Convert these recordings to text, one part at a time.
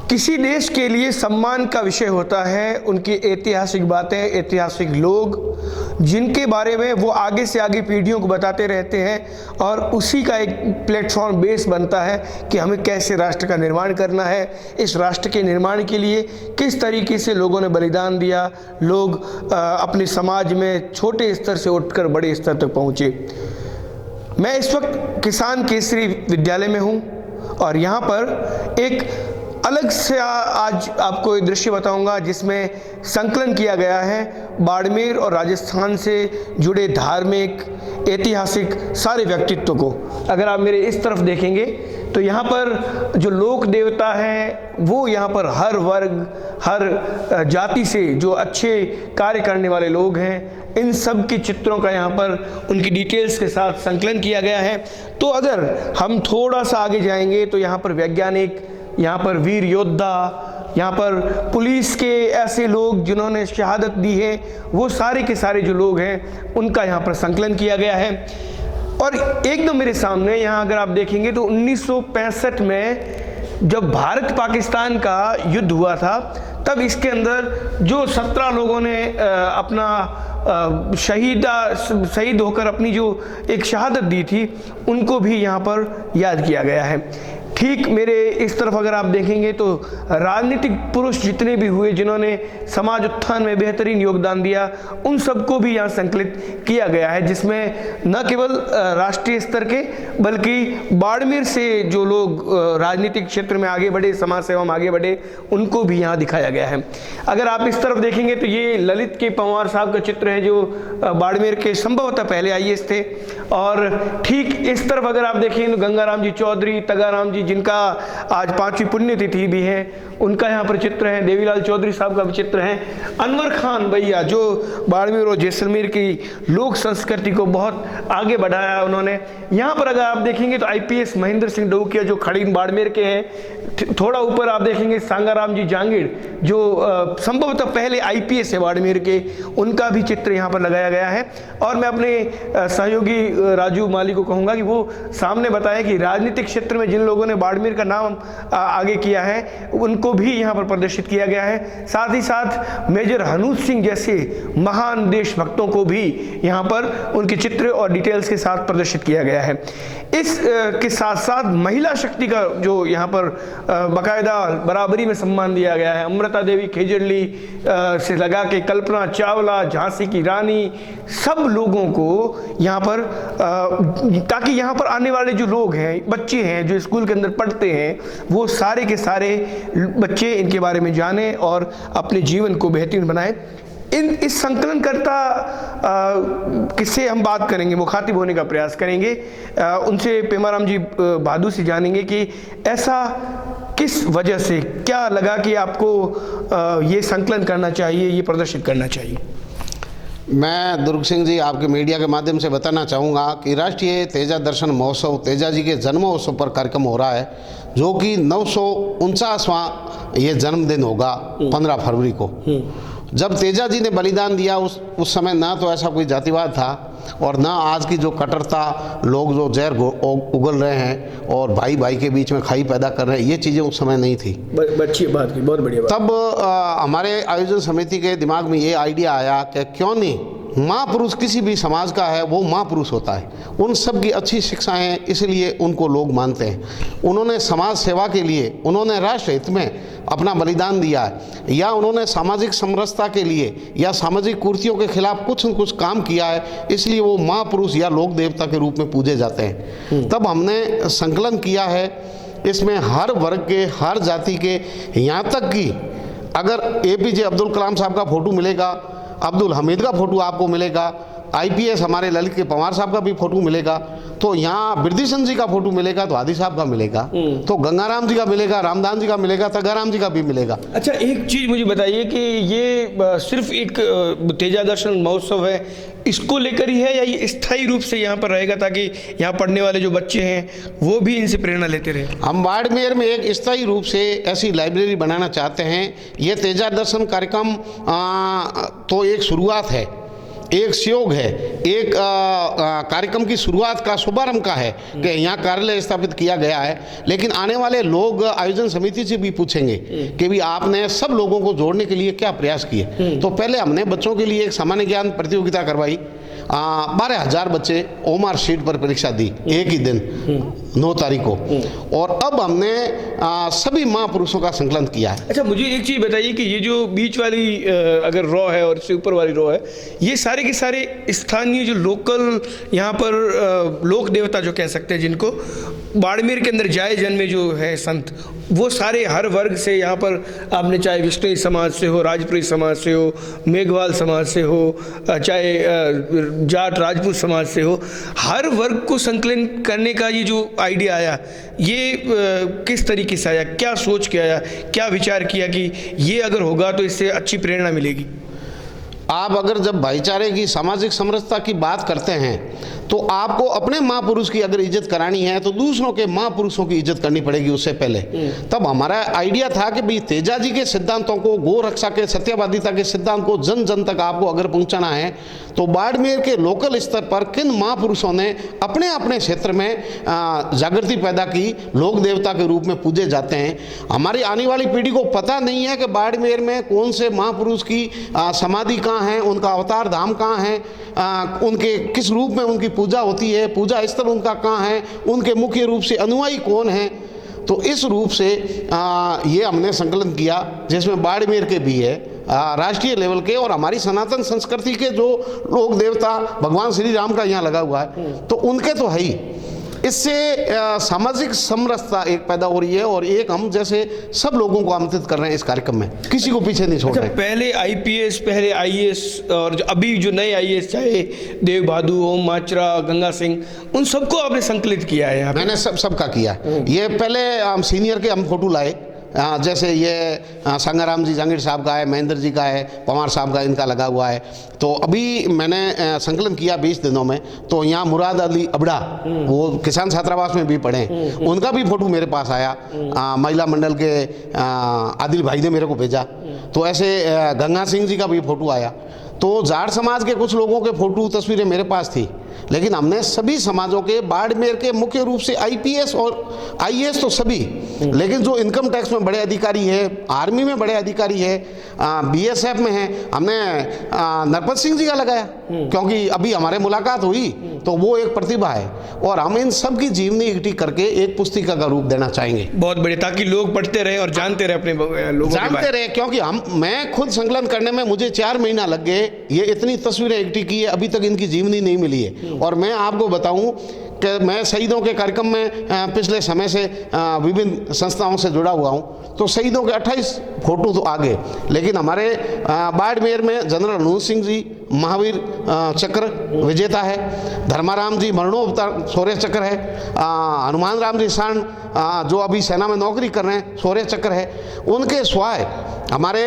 किसी देश के लिए सम्मान का विषय होता है उनकी ऐतिहासिक बातें, ऐतिहासिक लोग, जिनके बारे में वो आगे से आगे पीढ़ियों को बताते रहते हैं और उसी का एक प्लेटफॉर्म बेस बनता है कि हमें कैसे राष्ट्र का निर्माण करना है। इस राष्ट्र के निर्माण के लिए किस तरीके से लोगों ने बलिदान दिया, लोग अपने समाज में छोटे स्तर से उठकर बड़े स्तर तक पहुँचे। मैं इस वक्त किसान केसरी विद्यालय में हूँ और यहाँ पर एक अलग से आज आपको एक दृश्य बताऊंगा जिसमें संकलन किया गया है बाड़मेर और राजस्थान से जुड़े धार्मिक, ऐतिहासिक सारे व्यक्तित्व को। अगर आप मेरे इस तरफ देखेंगे तो यहाँ पर जो लोक देवता हैं वो यहाँ पर हर वर्ग, हर जाति से जो अच्छे कार्य करने वाले लोग हैं, इन सब के चित्रों का यहाँ पर उनकी डिटेल्स के साथ संकलन किया गया है। तो अगर हम थोड़ा सा आगे जाएंगे तो यहाँ पर वैज्ञानिक, यहाँ पर वीर योद्धा, यहाँ पर पुलिस के ऐसे लोग जिन्होंने शहादत दी है, वो सारे के सारे जो लोग हैं उनका यहाँ पर संकलन किया गया है। और एकदम मेरे सामने यहाँ अगर आप देखेंगे तो 1965 में जब भारत पाकिस्तान का युद्ध हुआ था तब इसके अंदर जो 17 लोगों ने अपना शहीद होकर अपनी जो एक शहादत दी थी उनको भी यहाँ पर याद किया गया है। ठीक मेरे इस तरफ अगर आप देखेंगे तो राजनीतिक पुरुष जितने भी हुए जिन्होंने समाज उत्थान में बेहतरीन योगदान दिया, उन सबको भी यहाँ संकलित किया गया है, जिसमें न केवल राष्ट्रीय स्तर के बल्कि बाड़मेर से जो लोग राजनीतिक क्षेत्र में आगे बढ़े, समाज सेवा में आगे बढ़े, उनको भी यहाँ दिखाया गया है। अगर आप इस तरफ देखेंगे तो ये ललित के पंवार साहब का चित्र है जो बाड़मेर के संभवतः पहले आईएएस थे। और ठीक इस तरफ अगर आप देखें तो गंगाराम जी चौधरी, तगाराम जी जिनका आज 5वीं पुण्यतिथि भी है, उनका यहाँ पर चित्र है। देवीलाल चौधरी साहब का भी चित्र है। अनवर खान भैया जो बाड़मेर और जैसलमेर की लोक संस्कृति को बहुत आगे बढ़ाया उन्होंने। यहाँ पर अगर आप देखेंगे तो आईपीएस महेंद्र सिंह डोकिया जो खड़ीन बाड़मेर के हैं। थोड़ा ऊपर आप देखेंगे सांगाराम जी जांगीड़ जो संभवतः पहले आईपीएस है बाड़मेर के, उनका भी चित्र यहाँ पर लगाया गया है। और मैं अपने सहयोगी राजू माली को कहूँगा कि वो सामने बताएं कि राजनीतिक क्षेत्र में जिन लोगों ने बाड़मेर का नाम आगे किया है उनको भी यहाँ पर प्रदर्शित किया गया है। साथ ही साथ मेजर हनूज सिंह जैसे महान देशभक्तों को भी यहाँ पर उनके चित्र और डिटेल्स के साथ प्रदर्शित किया गया है। इस के साथ साथ महिला शक्ति का जो यहाँ पर बाकायदा बराबरी में सम्मान दिया गया है। अमृता देवी खेजड़ली से लगा के कल्पना चावला, झांसी की रानी, सब लोगों को यहाँ पर ताकि यहाँ पर आने वाले जो लोग हैं, बच्चे हैं जो स्कूल के अंदर पढ़ते हैं, वो सारे के सारे बच्चे इनके बारे में जानें और अपने जीवन को बेहतरीन बनाएं। इस संकलनकर्ता किससे हम बात करेंगे, मुखातिब होने का प्रयास करेंगे। उनसे पेमाराम जी भादू से जानेंगे कि ऐसा किस वजह से क्या लगा कि आपको ये संकलन करना चाहिए, ये प्रदर्शित करना चाहिए। मैं दुर्ग सिंह जी आपके मीडिया के माध्यम से बताना चाहूँगा कि राष्ट्रीय तेजा दर्शन महोत्सव तेजा जी के जन्मोत्सव पर कार्यक्रम हो रहा है, जो कि 949वां ये जन्मदिन होगा 15 फरवरी को। जब तेजा जी ने बलिदान दिया उस समय ना तो ऐसा कोई जातिवाद था और ना आज की जो कट्टरता, लोग जो जहर उगल रहे हैं और भाई भाई के बीच में खाई पैदा कर रहे हैं, ये चीज़ें उस समय नहीं थी। अच्छी बात की, बहुत बढ़िया बात। तब हमारे आयोजन समिति के दिमाग में ये आइडिया आया कि क्यों नहीं महापुरुष किसी भी समाज का है वो महापुरुष होता है, उन सब की अच्छी शिक्षाएं हैं, इसलिए उनको लोग मानते हैं। उन्होंने समाज सेवा के लिए, उन्होंने राष्ट्र हित में अपना बलिदान दिया है, या उन्होंने सामाजिक समरसता के लिए या सामाजिक कुरीतियों के खिलाफ कुछ न कुछ काम किया है, इसलिए वो महापुरुष या लोक देवता के रूप में पूजे जाते हैं। तब हमने संकलन किया है, इसमें हर वर्ग के, हर जाति के, यहाँ तक कि अगर एपीजे अब्दुल कलाम साहब का फोटो मिलेगा, अब्दुल हमीद का फोटो आपको मिलेगा, आईपीएस हमारे ललित के पंवार साहब का भी फोटो मिलेगा, तो यहाँ बिरदिशन जी का फोटो मिलेगा तो आदि साहब का मिलेगा, तो गंगाराम जी का मिलेगा, रामदान जी का मिलेगा, तगाराम जी का भी मिलेगा। अच्छा, एक चीज़ मुझे बताइए कि ये सिर्फ एक तेजा दर्शन महोत्सव है, इसको लेकर ही है या ये स्थायी रूप से यहाँ पर रहेगा ताकि यहाँ पढ़ने वाले जो बच्चे हैं वो भी इनसे प्रेरणा लेते रहे? हम बाड़मेर में एक स्थायी रूप से ऐसी लाइब्रेरी बनाना चाहते हैं। ये तेजा दर्शन कार्यक्रम तो एक शुरुआत है, एक सहयोग है, एक कार्यक्रम की शुरुआत का शुभारंभ का है कि यहाँ कार्यालय स्थापित किया गया है। लेकिन आने वाले लोग आयोजन समिति से भी पूछेंगे कि भी आपने सब लोगों को जोड़ने के लिए क्या प्रयास किए। तो पहले हमने बच्चों के लिए एक सामान्य ज्ञान प्रतियोगिता करवाई, 12,000 बच्चे ओमार शीट पर परीक्षा दी एक ही दिन 9 तारीख को। और अब हमने सभी महापुरुषों का संकलन किया है। अच्छा, मुझे एक चीज़ बताइए कि ये जो बीच वाली अगर रॉ है और इससे ऊपर वाली रॉ है, ये सारे के सारे स्थानीय जो लोकल यहाँ पर लोक देवता जो कह सकते हैं, जिनको बाड़मेर के अंदर जाए जन में जो है संत, वो सारे हर वर्ग से यहाँ पर आपने चाहे विष्णु समाज से हो, राजपुरी समाज से हो, मेघवाल समाज से हो, चाहे जाट राजपूत समाज से हो, हर वर्ग को संकलन करने का ये जो आइडिया आया, ये किस तरीके से आया, क्या सोच के आया, क्या विचार किया कि ये अगर होगा तो इससे अच्छी प्रेरणा मिलेगी? आप अगर जब भाईचारे की, सामाजिक समरसता की बात करते हैं तो आपको अपने महापुरुष की अगर इज्जत करानी है तो दूसरों के महापुरुषों की इज्जत करनी पड़ेगी उससे पहले। तब हमारा आइडिया था कि भाई तेजा जी के सिद्धांतों को, गो रक्षा के, सत्यवादिता के सिद्धांत को जन जन तक आपको अगर पहुंचाना है तो बाड़मेर के लोकल स्तर पर किन महापुरुषों ने अपने अपने क्षेत्र में जागृति पैदा की, लोक देवता के रूप में पूजे जाते हैं। हमारी आने वाली पीढ़ी को पता नहीं है कि बाड़मेर में कौन से महापुरुष की समाधि कहाँ है, उनका अवतार धाम कहाँ है, उनके किस रूप में उनकी पूजा होती है, पूजा स्थल उनका कहाँ है, उनके मुख्य रूप से अनुयायी कौन है। तो इस रूप से ये हमने संकलन किया, जिसमें बाड़मेर के भी है, राष्ट्रीय लेवल के और हमारी सनातन संस्कृति के जो लोक देवता भगवान श्री राम का यहाँ लगा हुआ है, तो उनके तो है ही। इससे सामाजिक समरसता एक पैदा हो रही है और एक हम जैसे सब लोगों को आमंत्रित कर रहे हैं इस कार्यक्रम में, किसी को पीछे नहीं छोड़ रहे। पहले आईपीएस, पहले आईएएस और अभी जो नए आईएएस, चाहे देव बहादुर, ओम माचरा, गंगा सिंह, उन सबको आपने संकलित किया है यहाँ? मैंने सबका किया। ये पहले हम सीनियर के हम फोटो लाए, जैसे ये संगाराम जी जांगीर साहब का है, महेंद्र जी का है, पवार साहब का इनका लगा हुआ है। तो अभी मैंने संकलन किया 20 दिनों में, तो यहाँ मुराद अली अबड़ा, वो किसान छात्रावास में भी पढ़े, उनका भी फोटो मेरे पास आया। महिला मंडल के आदिल भाई ने मेरे को भेजा। तो ऐसे गंगा सिंह जी का भी फोटो आया। तो जाट समाज के कुछ लोगों के फोटो तस्वीरें मेरे पास थी, लेकिन हमने सभी समाजों के, बाड़मेर के मुख्य रूप से आईपीएस और आईएएस तो सभी, लेकिन जो इनकम टैक्स में बड़े अधिकारी है, आर्मी में बड़े अधिकारी है, बीएसएफ में है, हमने नरपत सिंह जी का लगाया, क्योंकि अभी हमारे मुलाकात हुई तो वो एक प्रतिभा है। और हम इन सब की जीवनी इकट्ठी करके एक पुस्तिका का रूप देना चाहेंगे। बहुत बढ़िया, ताकि लोग पढ़ते रहे और जानते रहे, अपने लोगों जानते रहे। क्योंकि मैं खुद संकलन करने में मुझे 4 महीना लग गए, ये इतनी तस्वीरें इकट्ठी की है, अभी तक इनकी जीवनी नहीं मिली है। और मैं आपको बताऊं कि मैं शहीदों के कार्यक्रम में पिछले समय से विभिन्न संस्थाओं से जुड़ा हुआ हूं, तो शहीदों के 28 फोटो तो आ गए, लेकिन हमारे बाड़मेर में जनरल हनुमान सिंह जी महावीर चक्र विजेता है, धर्माराम जी मरणोपरांत शौर्य चक्र है, हनुमान राम जी सांड जो अभी सेना में नौकरी कर रहे हैं शौर्य चक्र है, उनके स्वाय हमारे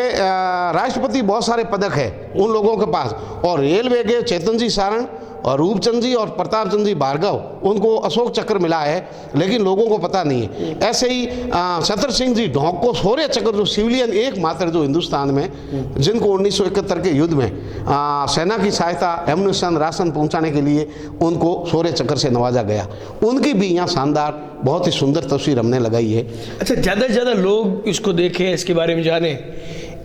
राष्ट्रपति बहुत सारे पदक है उन लोगों के पास। और रेलवे के चेतन जी सारण और रूपचंद जी और प्रताप चंद जी भार्गव, उनको अशोक चक्र मिला है, लेकिन लोगों को पता नहीं है। ऐसे ही छतर सिंह जी ढोंक को शौर्य चक्र, जो सिविलियन एकमात्र जो हिंदुस्तान में, जिनको 1971 के युद्ध में सेना की सहायता, एम्युनिशन, राशन पहुंचाने के लिए उनको शौर्य चक्र से नवाजा गया, उनकी भी यहाँ शानदार बहुत ही सुंदर तस्वीर हमने लगाई है। अच्छा, ज़्यादा से ज़्यादा लोग इसको देखें, इसके बारे में जाने,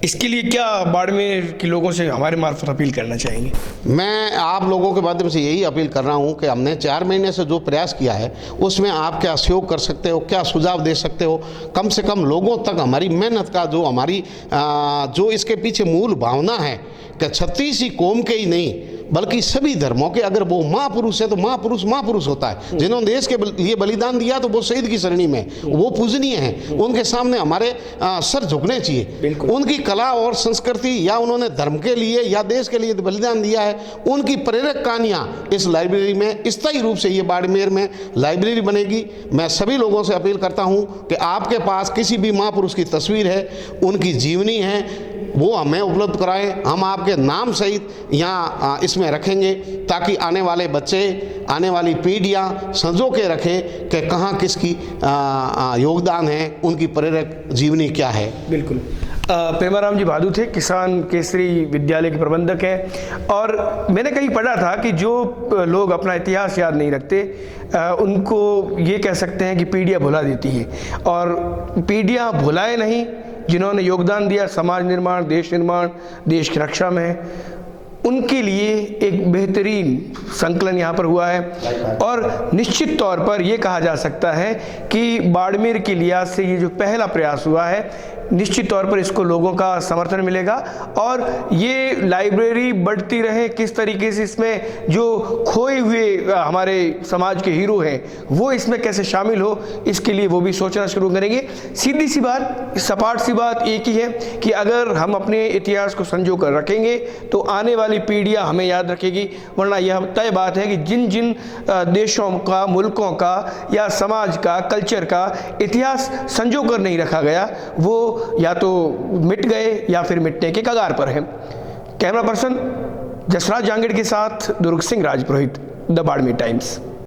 इसके लिए क्या बाड़मेर के लोगों से हमारे मार्फत अपील करना चाहेंगे? मैं आप लोगों के माध्यम से यही अपील कर रहा हूं कि हमने 4 महीने से जो प्रयास किया है उसमें आप क्या सहयोग कर सकते हो, क्या सुझाव दे सकते हो, कम से कम लोगों तक हमारी मेहनत का जो हमारी जो इसके पीछे मूल भावना है कि 36 ही कौम के ही नहीं बल्कि सभी धर्मों के, अगर वो महापुरुष है तो महापुरुष होता है। जिन्होंने देश के लिए बलिदान दिया तो वो शहीद की श्रेणी में, वो पूजनीय हैं, उनके सामने हमारे सर झुकने चाहिए। उनकी कला और संस्कृति, या उन्होंने धर्म के लिए या देश के लिए बलिदान दिया है, उनकी प्रेरक कहानियाँ इस लाइब्रेरी में स्थायी रूप से, ये बाड़मेर में लाइब्रेरी बनेगी। मैं सभी लोगों से अपील करता हूँ कि आपके पास किसी भी महापुरुष की तस्वीर है, उनकी जीवनी है, वो हमें उपलब्ध कराएं। हम आपके नाम सहित यहाँ इसमें रखेंगे, ताकि आने वाले बच्चे, आने वाली पीढ़ियाँ संजो के रखें कि कहाँ किसकी योगदान है, उनकी प्रेरक जीवनी क्या है। बिल्कुल। प्रेमाराम जी भादु थे, किसान केसरी विद्यालय के प्रबंधक हैं। और मैंने कहीं पढ़ा था कि जो लोग अपना इतिहास याद नहीं रखते उनको ये कह सकते हैं कि पीढ़ियाँ भुला देती है, और पीढ़ियाँ भुलाए नहीं जिन्होंने योगदान दिया समाज निर्माण, देश की रक्षा में, उनके लिए एक बेहतरीन संकलन यहाँ पर हुआ है। और निश्चित तौर पर यह कहा जा सकता है कि बाड़मेर के लिहाज से ये जो पहला प्रयास हुआ है, निश्चित तौर पर इसको लोगों का समर्थन मिलेगा और ये लाइब्रेरी बढ़ती रहे। किस तरीके से इसमें जो खोए हुए हमारे समाज के हीरो हैं वो इसमें कैसे शामिल हो, इसके लिए वो भी सोचना शुरू करेंगे। सीधी सी बात, सपाट सी बात एक ही है कि अगर हम अपने इतिहास को संजो कर रखेंगे तो आने वाली पीढ़ियां हमें याद रखेगी, वरना यह तय बात है कि जिन जिन देशों का, मुल्कों का या समाज का, कल्चर का इतिहास संजो कर नहीं रखा गया वो या तो मिट गए या फिर मिटने के कगार पर हैं। कैमरा पर्सन जसराज जांगड़ के साथ दुर्ग सिंह राजपुरोहित, द बाड़मेर टाइम्स।